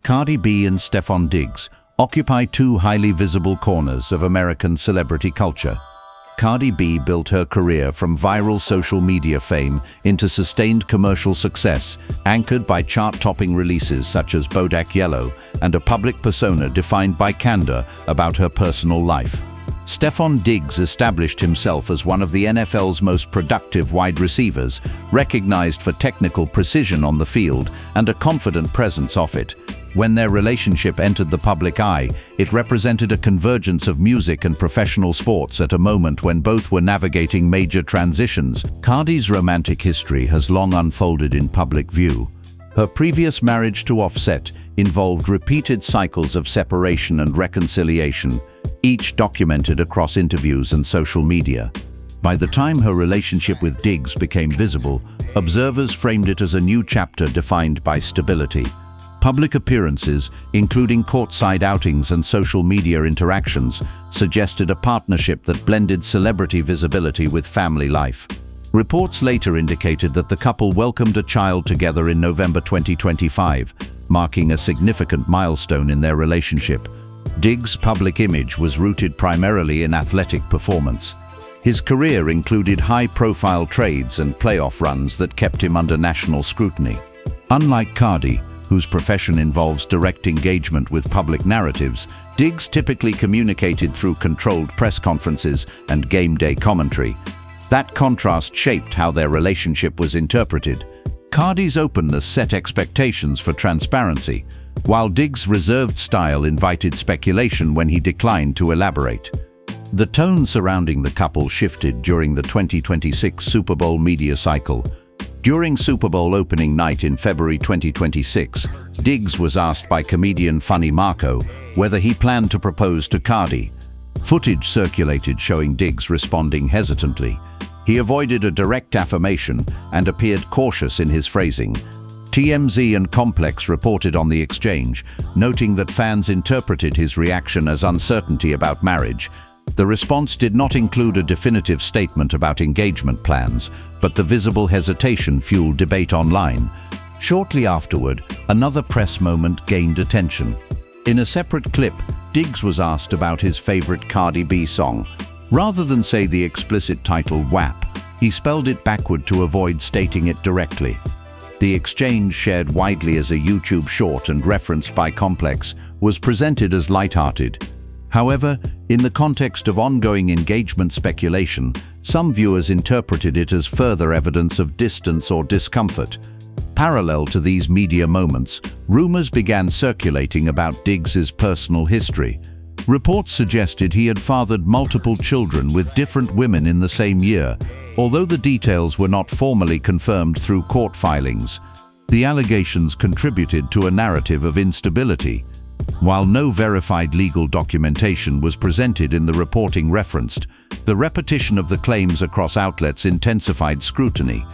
Cardi B and Stefon Diggs occupy two highly visible corners of American celebrity culture. Cardi B built her career from viral social media fame into sustained commercial success, anchored by chart-topping releases such as Bodak Yellow and a public persona defined by candor about her personal life. Stefon Diggs established himself as one of the NFL's most productive wide receivers, recognized for technical precision on the field and a confident presence off it. When their relationship entered the public eye, it represented a convergence of music and professional sports at a moment when both were navigating major transitions. Cardi's romantic history has long unfolded in public view. Her previous marriage to Offset involved repeated cycles of separation and reconciliation, each documented across interviews and social media. By the time her relationship with Diggs became visible, observers framed it as a new chapter defined by stability. Public appearances, including courtside outings and social media interactions, suggested a partnership that blended celebrity visibility with family life. Reports later indicated that the couple welcomed a child together in November 2025, marking a significant milestone in their relationship. Diggs' public image was rooted primarily in athletic performance. His career included high-profile trades and playoff runs that kept him under national scrutiny. Unlike Cardi, whose profession involves direct engagement with public narratives, Diggs typically communicated through controlled press conferences and game day commentary. That contrast shaped how their relationship was interpreted. Cardi's openness set expectations for transparency, while Diggs' reserved style invited speculation when he declined to elaborate. The tone surrounding the couple shifted during the 2026 Super Bowl media cycle. During Super Bowl opening night in February 2026, Diggs was asked by comedian Funny Marco whether he planned to propose to Cardi. Footage circulated showing Diggs responding hesitantly. He avoided a direct affirmation and appeared cautious in his phrasing. TMZ and Complex reported on the exchange, noting that fans interpreted his reaction as uncertainty about marriage. The response did not include a definitive statement about engagement plans, but the visible hesitation fueled debate online. Shortly afterward, another press moment gained attention. In a separate clip, Diggs was asked about his favorite Cardi B song. Rather than say the explicit title WAP, he spelled it backward to avoid stating it directly. The exchange, shared widely as a YouTube short and referenced by Complex, was presented as lighthearted. However, in the context of ongoing engagement speculation, some viewers interpreted it as further evidence of distance or discomfort. Parallel to these media moments, rumors began circulating about Diggs' personal history. Reports suggested he had fathered multiple children with different women in the same year, although the details were not formally confirmed through court filings. The allegations contributed to a narrative of instability. While no verified legal documentation was presented in the reporting referenced, the repetition of the claims across outlets intensified scrutiny.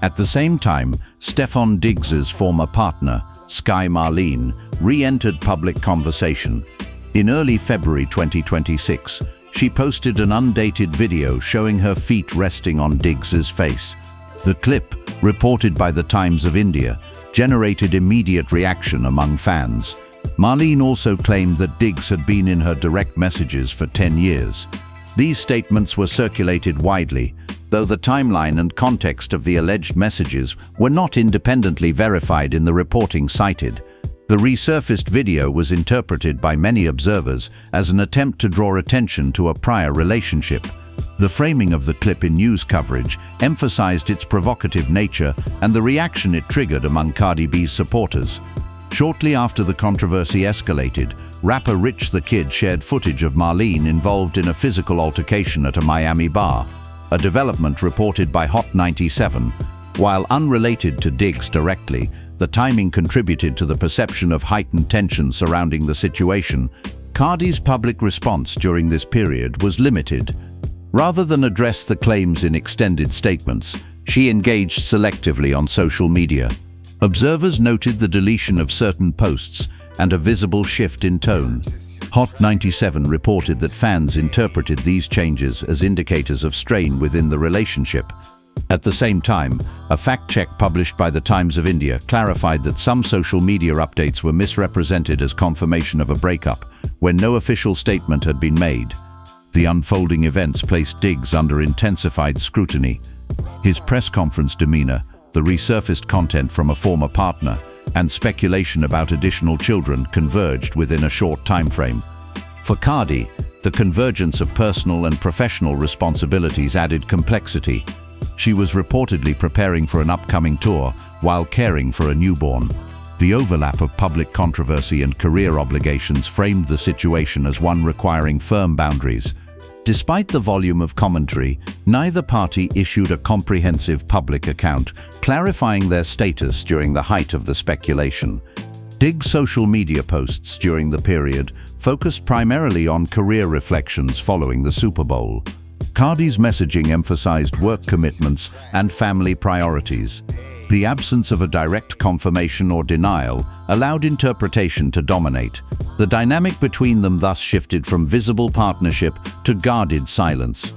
At the same time, Stefon Diggs' former partner, Sky Marlene, re-entered public conversation. In early February 2026, she posted an undated video showing her feet resting on Diggs' face. The clip, reported by the Times of India, generated immediate reaction among fans. Marlene also claimed that Diggs had been in her direct messages for 10 years. These statements were circulated widely, though the timeline and context of the alleged messages were not independently verified in the reporting cited. The resurfaced video was interpreted by many observers as an attempt to draw attention to a prior relationship. The framing of the clip in news coverage emphasized its provocative nature and the reaction it triggered among Cardi B's supporters. Shortly after the controversy escalated, rapper Rich the Kid shared footage of Marlene involved in a physical altercation at a Miami bar, a development reported by Hot 97. While unrelated to Diggs directly, the timing contributed to the perception of heightened tension surrounding the situation. Cardi's public response during this period was limited. Rather than address the claims in extended statements, she engaged selectively on social media. Observers noted the deletion of certain posts and a visible shift in tone. Hot 97 reported that fans interpreted these changes as indicators of strain within the relationship. At the same time, a fact check published by the Times of India clarified that some social media updates were misrepresented as confirmation of a breakup, when no official statement had been made. The unfolding events placed Diggs under intensified scrutiny. His press conference demeanor, the resurfaced content from a former partner, and speculation about additional children converged within a short time frame. For Cardi, the convergence of personal and professional responsibilities added complexity. She was reportedly preparing for an upcoming tour while caring for a newborn. The overlap of public controversy and career obligations framed the situation as one requiring firm boundaries. Despite the volume of commentary, neither party issued a comprehensive public account, clarifying their status during the height of the speculation. Diggs' social media posts during the period focused primarily on career reflections following the Super Bowl. Cardi's messaging emphasized work commitments and family priorities. The absence of a direct confirmation or denial allowed interpretation to dominate. The dynamic between them thus shifted from visible partnership to guarded silence.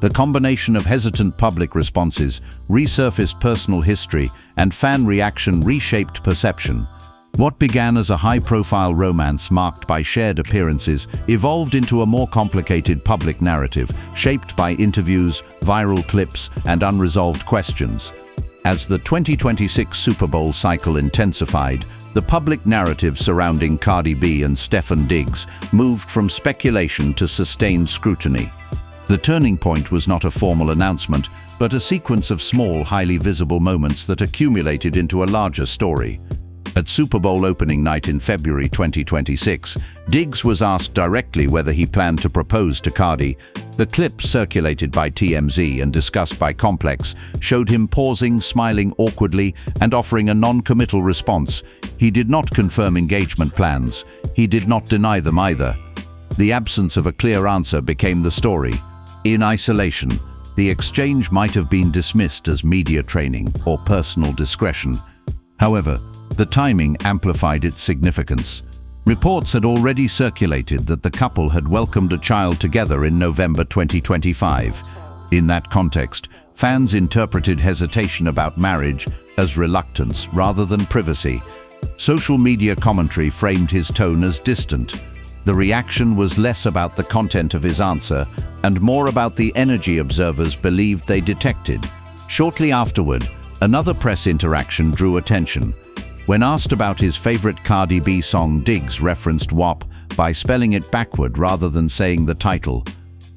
The combination of hesitant public responses, resurfaced personal history, and fan reaction reshaped perception. What began as a high-profile romance marked by shared appearances evolved into a more complicated public narrative, shaped by interviews, viral clips, and unresolved questions. As the 2026 Super Bowl cycle intensified, the public narrative surrounding Cardi B and Stefon Diggs moved from speculation to sustained scrutiny. The turning point was not a formal announcement, but a sequence of small, highly visible moments that accumulated into a larger story. At Super Bowl opening night in February 2026, Diggs was asked directly whether he planned to propose to Cardi. The clip, circulated by TMZ and discussed by Complex, showed him pausing, smiling awkwardly, and offering a non-committal response. He did not confirm engagement plans. He did not deny them either. The absence of a clear answer became the story. In isolation, the exchange might have been dismissed as media training or personal discretion. However, the timing amplified its significance. Reports had already circulated that the couple had welcomed a child together in November 2025. In that context, fans interpreted hesitation about marriage as reluctance rather than privacy. Social media commentary framed his tone as distant. The reaction was less about the content of his answer and more about the energy observers believed they detected. Shortly afterward, another press interaction drew attention. When asked about his favorite Cardi B song, Diggs referenced WAP by spelling it backward rather than saying the title.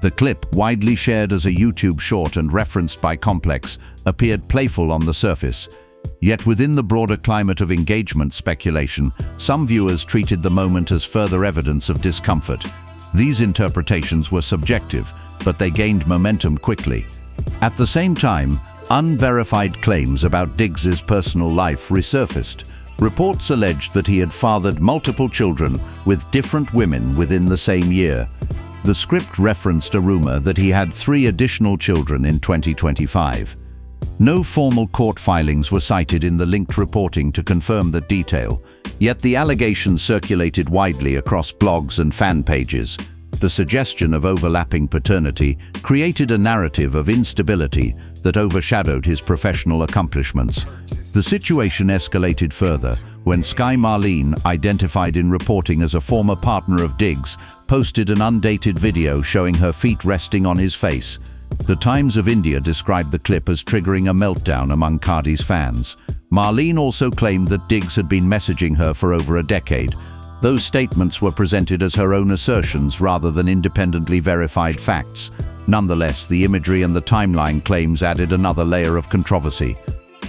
The clip, widely shared as a YouTube short and referenced by Complex, appeared playful on the surface. Yet within the broader climate of engagement speculation, some viewers treated the moment as further evidence of discomfort. These interpretations were subjective, but they gained momentum quickly. At the same time, unverified claims about Diggs's personal life resurfaced. Reports alleged that he had fathered multiple children with different women within the same year. The script referenced a rumor that he had 3 additional children in 2025. No formal court filings were cited in the linked reporting to confirm that detail, yet the allegations circulated widely across blogs and fan pages. The suggestion of overlapping paternity created a narrative of instability that overshadowed his professional accomplishments. The situation escalated further when Sky Marlene, identified in reporting as a former partner of Diggs, posted an undated video showing her feet resting on his face. The Times of India described the clip as triggering a meltdown among Cardi's fans. Marlene also claimed that Diggs had been messaging her for over a decade. Those statements were presented as her own assertions rather than independently verified facts. Nonetheless, the imagery and the timeline claims added another layer of controversy.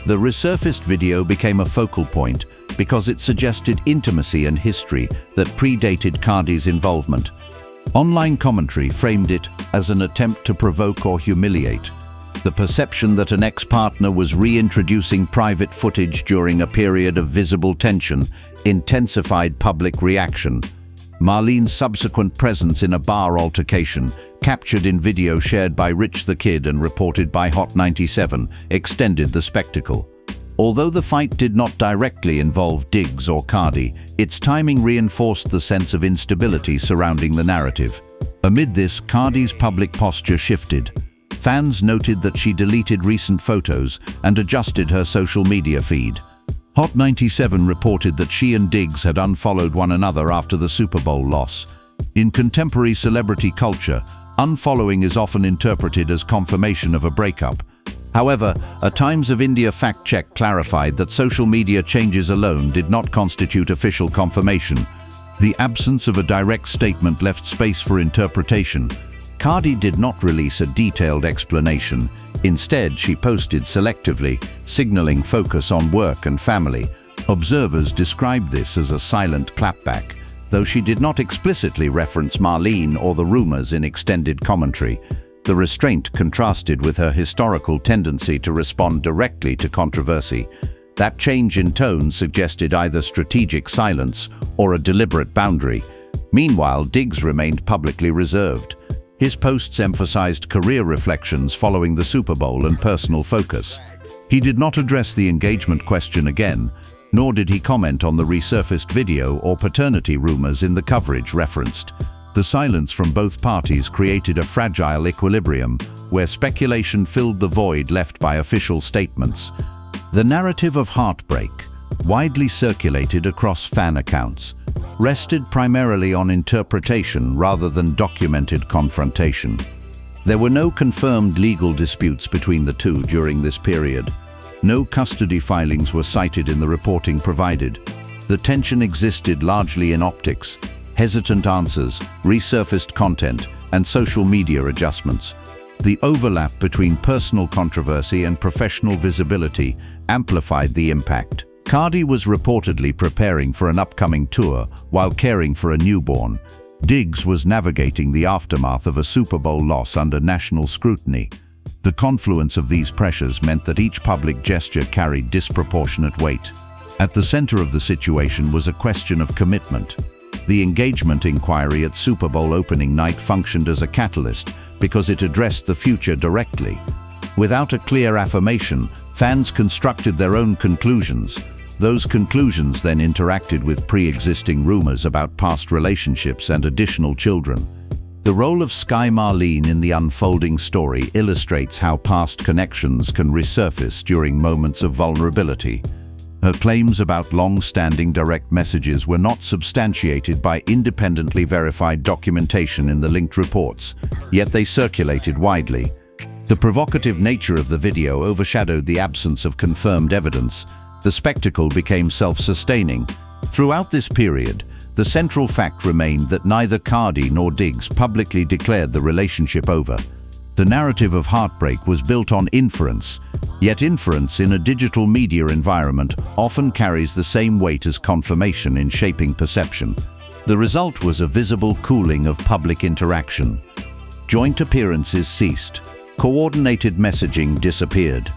The resurfaced video became a focal point because it suggested intimacy and history that predated Cardi's involvement. Online commentary framed it as an attempt to provoke or humiliate. The perception that an ex-partner was reintroducing private footage during a period of visible tension intensified public reaction. Marlene's subsequent presence in a bar altercation, captured in video shared by Rich the Kid and reported by Hot 97, extended the spectacle. Although the fight did not directly involve Diggs or Cardi, its timing reinforced the sense of instability surrounding the narrative. Amid this, Cardi's public posture shifted. Fans noted that she deleted recent photos and adjusted her social media feed. Hot 97 reported that she and Diggs had unfollowed one another after the Super Bowl loss. In contemporary celebrity culture, unfollowing is often interpreted as confirmation of a breakup. However, a Times of India fact-check clarified that social media changes alone did not constitute official confirmation. The absence of a direct statement left space for interpretation. Cardi did not release a detailed explanation. Instead, she posted selectively, signaling focus on work and family. Observers described this as a silent clapback, though she did not explicitly reference Marlene or the rumors in extended commentary. The restraint contrasted with her historical tendency to respond directly to controversy. That change in tone suggested either strategic silence or a deliberate boundary. Meanwhile, Diggs remained publicly reserved. His posts emphasized career reflections following the Super Bowl and personal focus. He did not address the engagement question again, nor did he comment on the resurfaced video or paternity rumors in the coverage referenced. The silence from both parties created a fragile equilibrium, where speculation filled the void left by official statements. The narrative of heartbreak, widely circulated across fan accounts, rested primarily on interpretation rather than documented confrontation. There were no confirmed legal disputes between the two during this period. No custody filings were cited in the reporting provided. The tension existed largely in optics, hesitant answers, resurfaced content, and social media adjustments. The overlap between personal controversy and professional visibility amplified the impact. Cardi was reportedly preparing for an upcoming tour while caring for a newborn. Diggs was navigating the aftermath of a Super Bowl loss under national scrutiny. The confluence of these pressures meant that each public gesture carried disproportionate weight. At the center of the situation was a question of commitment. The engagement inquiry at Super Bowl opening night functioned as a catalyst because it addressed the future directly. Without a clear affirmation, fans constructed their own conclusions. Those conclusions then interacted with pre-existing rumors about past relationships and additional children. The role of Sky Marlene in the unfolding story illustrates how past connections can resurface during moments of vulnerability. Her claims about long-standing direct messages were not substantiated by independently verified documentation in the linked reports, yet they circulated widely. The provocative nature of the video overshadowed the absence of confirmed evidence. The spectacle became self-sustaining. Throughout this period, the central fact remained that neither Cardi nor Diggs publicly declared the relationship over. The narrative of heartbreak was built on inference, yet inference in a digital media environment often carries the same weight as confirmation in shaping perception. The result was a visible cooling of public interaction. Joint appearances ceased. Coordinated messaging disappeared.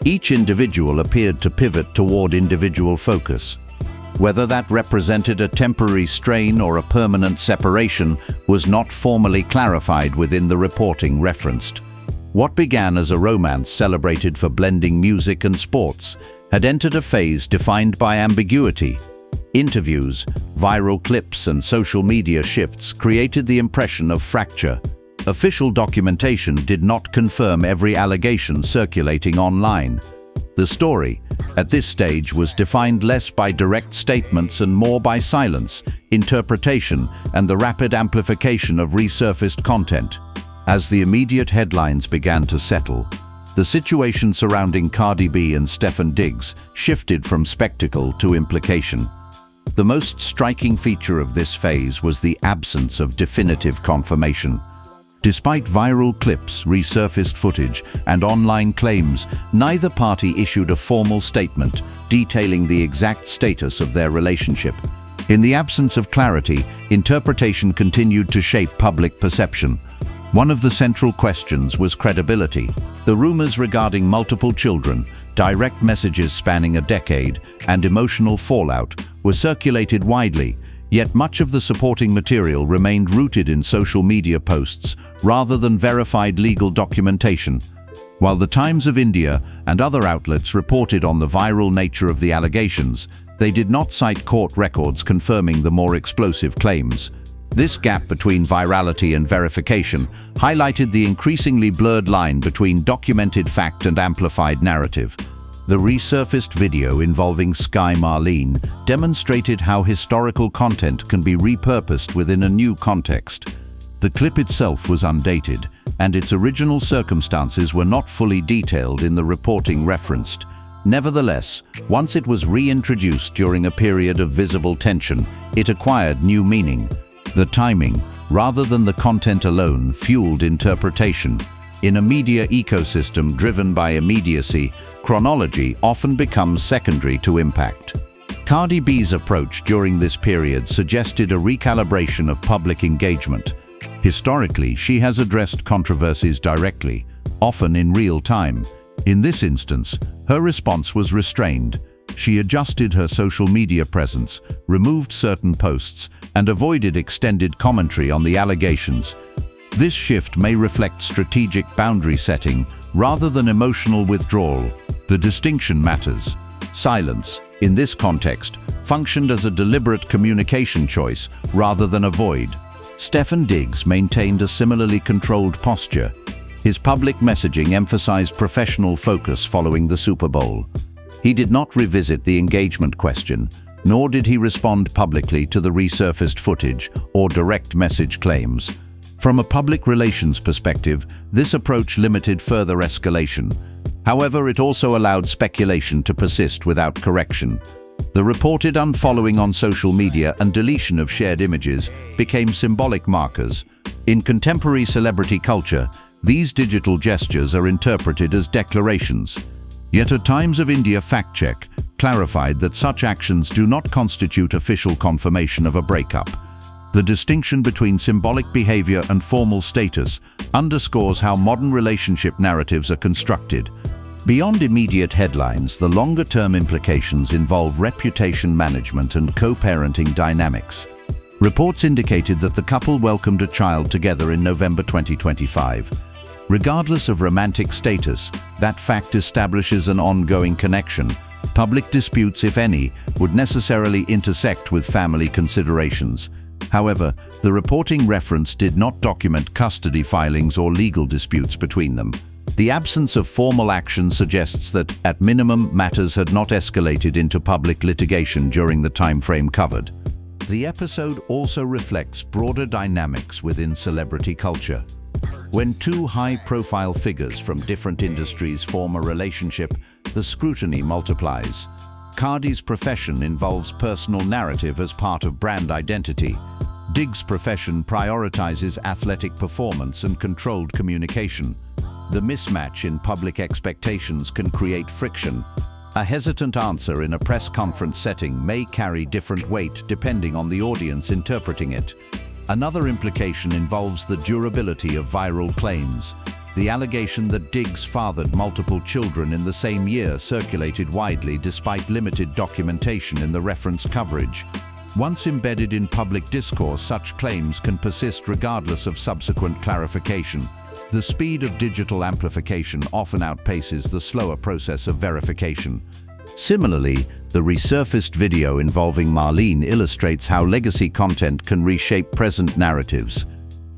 Each individual appeared to pivot toward individual focus. Whether that represented a temporary strain or a permanent separation was not formally clarified within the reporting referenced. What began as a romance celebrated for blending music and sports had entered a phase defined by ambiguity. Interviews, viral clips, and social media shifts created the impression of fracture. Official documentation did not confirm every allegation circulating online. The story, at this stage, was defined less by direct statements and more by silence, interpretation, and the rapid amplification of resurfaced content. As the immediate headlines began to settle, the situation surrounding Cardi B and Stefon Diggs shifted from spectacle to implication. The most striking feature of this phase was the absence of definitive confirmation. Despite viral clips, resurfaced footage, and online claims, neither party issued a formal statement detailing the exact status of their relationship. In the absence of clarity, interpretation continued to shape public perception. One of the central questions was credibility. The rumors regarding multiple children, direct messages spanning a decade, and emotional fallout were circulated widely, yet much of the supporting material remained rooted in social media posts rather than verified legal documentation. While the Times of India and other outlets reported on the viral nature of the allegations, they did not cite court records confirming the more explosive claims. This gap between virality and verification highlighted the increasingly blurred line between documented fact and amplified narrative. The resurfaced video involving Sky Marlene demonstrated how historical content can be repurposed within a new context. The clip itself was undated, and its original circumstances were not fully detailed in the reporting referenced. Nevertheless, once it was reintroduced during a period of visible tension, it acquired new meaning. The timing, rather than the content alone, fueled interpretation. In a media ecosystem driven by immediacy, chronology often becomes secondary to impact. Cardi B's approach during this period suggested a recalibration of public engagement. Historically, she has addressed controversies directly, often in real time. In this instance, her response was restrained. She adjusted her social media presence, removed certain posts, and avoided extended commentary on the allegations. This shift may reflect strategic boundary setting rather than emotional withdrawal. The distinction matters. Silence, in this context, functioned as a deliberate communication choice rather than a void. Stefon Diggs maintained a similarly controlled posture. His public messaging emphasized professional focus following the Super Bowl. He did not revisit the engagement question, nor did he respond publicly to the resurfaced footage or direct message claims. From a public relations perspective, this approach limited further escalation. However, it also allowed speculation to persist without correction. The reported unfollowing on social media and deletion of shared images became symbolic markers. In contemporary celebrity culture, these digital gestures are interpreted as declarations. Yet at Times of India Fact Check clarified that such actions do not constitute official confirmation of a breakup. The distinction between symbolic behavior and formal status underscores how modern relationship narratives are constructed. Beyond immediate headlines, the longer-term implications involve reputation management and co-parenting dynamics. Reports indicated that the couple welcomed a child together in November 2025. Regardless of romantic status, that fact establishes an ongoing connection. Public disputes, if any, would necessarily intersect with family considerations. However, the reporting reference did not document custody filings or legal disputes between them. The absence of formal action suggests that, at minimum, matters had not escalated into public litigation during the timeframe covered. The episode also reflects broader dynamics within celebrity culture. When two high-profile figures from different industries form a relationship, the scrutiny multiplies. Cardi's profession involves personal narrative as part of brand identity. Diggs' profession prioritizes athletic performance and controlled communication. The mismatch in public expectations can create friction. A hesitant answer in a press conference setting may carry different weight depending on the audience interpreting it. Another implication involves the durability of viral claims. The allegation that Diggs fathered multiple children in the same year circulated widely despite limited documentation in the referenced coverage. Once embedded in public discourse, such claims can persist regardless of subsequent clarification. The speed of digital amplification often outpaces the slower process of verification. Similarly, the resurfaced video involving Marlene illustrates how legacy content can reshape present narratives.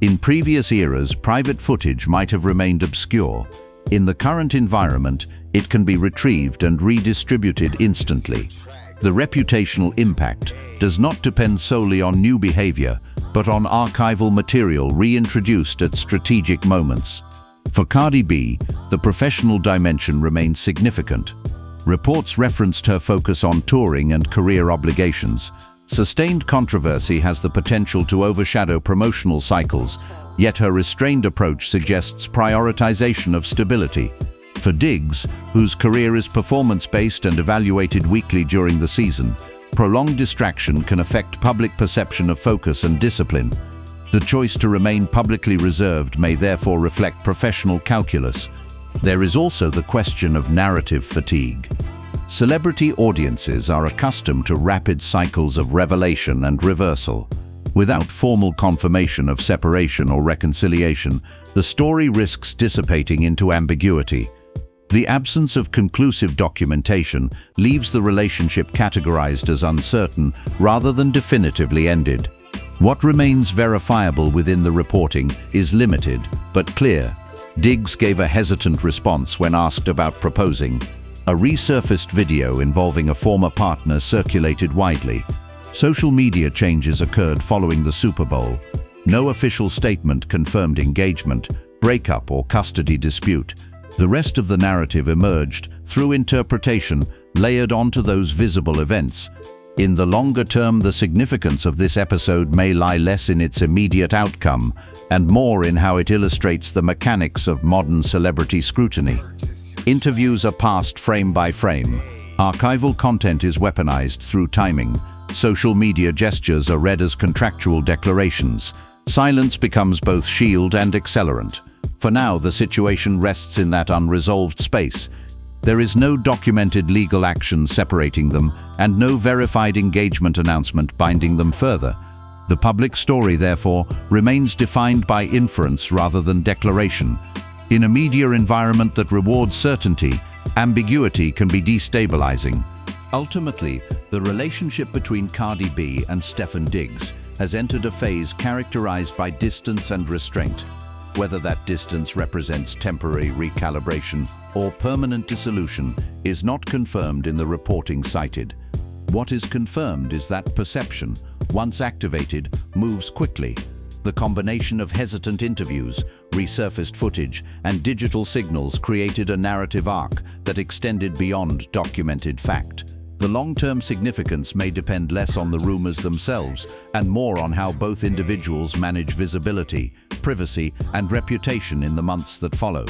In previous eras, private footage might have remained obscure. In the current environment, it can be retrieved and redistributed instantly. The reputational impact does not depend solely on new behavior, but on archival material reintroduced at strategic moments. For Cardi B, the professional dimension remains significant. Reports referenced her focus on touring and career obligations. Sustained controversy has the potential to overshadow promotional cycles, yet her restrained approach suggests prioritization of stability. For Diggs, whose career is performance-based and evaluated weekly during the season, prolonged distraction can affect public perception of focus and discipline. The choice to remain publicly reserved may therefore reflect professional calculus. There is also the question of narrative fatigue. Celebrity audiences are accustomed to rapid cycles of revelation and reversal. Without formal confirmation of separation or reconciliation, the story risks dissipating into ambiguity. The absence of conclusive documentation leaves the relationship categorized as uncertain rather than definitively ended. What remains verifiable within the reporting is limited, but clear. Diggs gave a hesitant response when asked about proposing. A resurfaced video involving a former partner circulated widely. Social media changes occurred following the Super Bowl. No official statement confirmed engagement, breakup, or custody dispute. The rest of the narrative emerged through interpretation layered onto those visible events. In the longer term, the significance of this episode may lie less in its immediate outcome and more in how it illustrates the mechanics of modern celebrity scrutiny. Interviews are passed frame by frame. Archival content is weaponized through timing. Social media gestures are read as contractual declarations. Silence becomes both shield and accelerant. For now, the situation rests in that unresolved space. There is no documented legal action separating them and no verified engagement announcement binding them further. The public story, therefore, remains defined by inference rather than declaration. In a media environment that rewards certainty, ambiguity can be destabilizing. Ultimately, the relationship between Cardi B and Stefon Diggs has entered a phase characterized by distance and restraint. Whether that distance represents temporary recalibration or permanent dissolution is not confirmed in the reporting cited. What is confirmed is that perception, once activated, moves quickly. The combination of hesitant interviews, resurfaced footage, and digital signals created a narrative arc that extended beyond documented fact. The long-term significance may depend less on the rumors themselves and more on how both individuals manage visibility, privacy, and reputation in the months that follow.